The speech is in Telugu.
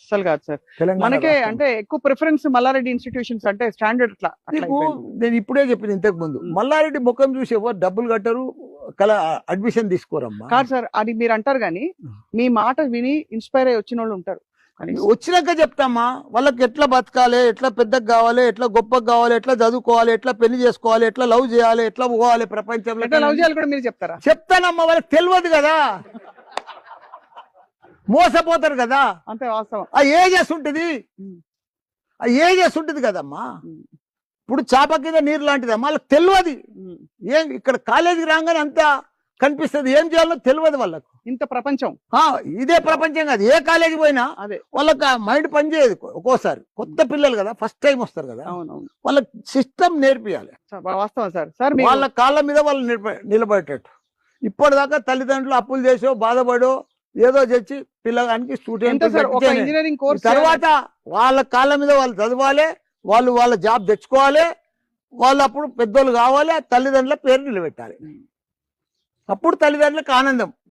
అస్సలు కాదు సార్. తెలంగాణ మనకే రాష్ట్రం. అంటే ఎక్కువ ప్రిఫరెన్స్ మల్లారెడ్డి ఇన్స్టిట్యూషన్స్ అంటే స్టాండర్డ్ అట్లా నీకు నేను ఇప్పుడే చెప్పింది ఇంతకు ముందు మల్లారెడ్డి ముఖం చూసి ఎవరు డబ్బులు కట్టరు అడ్మిషన్ తీసుకోరమ్మా. కాదు సార్, అది మీరు అంటారు కానీ మీ మాట విని ఇన్స్పైర్ అయ్యి వచ్చిన వాళ్ళు ఉంటారు. వచ్చినాక చెప్తామా వాళ్ళకి ఎట్లా బతకాలి, ఎట్లా పెద్దగా కావాలి, ఎట్లా గొప్పగా కావాలి, ఎట్లా చదువుకోవాలి, ఎట్లా పెళ్లి చేసుకోవాలి, ఎట్లా లవ్ చేయాలి, ఎట్లా పోవాలి ప్రపంచంలో ఎట్లా లవ్ చేయాలి కూడా మీరు చెప్తారా? చెప్తానమ్మా. వాళ్ళకి తెలియదు కదా, మోసపోతారు కదా. అంతే వాస్తవం. ఆ ఏజెస్ ఉంటుంది, ఆ ఏజెస్ ఉంటుంది కదమ్మా. ఇప్పుడు చాప కింద నీరు లాంటిదమ్మా, వాళ్ళకి తెలియదు. ఏం ఇక్కడ కాలేజీకి రాగానే అంతా కనిపిస్తుంది, ఏం చేయాలో తెలియదు వాళ్ళకు. ఇంత ప్రపంచం ఇదే ప్రపంచం కాదు, ఏ కాలేజీ పోయినా అదే వాళ్ళకి మైండ్ పనిచేయదు. ఒక్కోసారి కొత్త పిల్లలు కదా, ఫస్ట్ టైం వస్తారు కదా, అవునవును వాళ్ళకి సిస్టమ్ నేర్పియాలి. వాస్తవం సార్. సార్ వాళ్ళ కాళ్ళ మీద వాళ్ళు నిలబడేటట్టు. ఇప్పటిదాకా తల్లిదండ్రులు అప్పులు చేసో బాధపడో ఏదో తెచ్చి పిల్లగానికి స్టూడెంట్ ఇంజనీరింగ్ కోర్స్ తర్వాత వాళ్ళ కాళ్ళ మీద వాళ్ళు చదవాలి, వాళ్ళు వాళ్ళ జాబ్ తెచ్చుకోవాలి, వాళ్ళు అప్పుడు పెద్దోళ్ళు కావాలి, తల్లిదండ్రుల పేరు నిలబెట్టాలి. అప్పుడు తల్లిదండ్రులకు ఆనందం.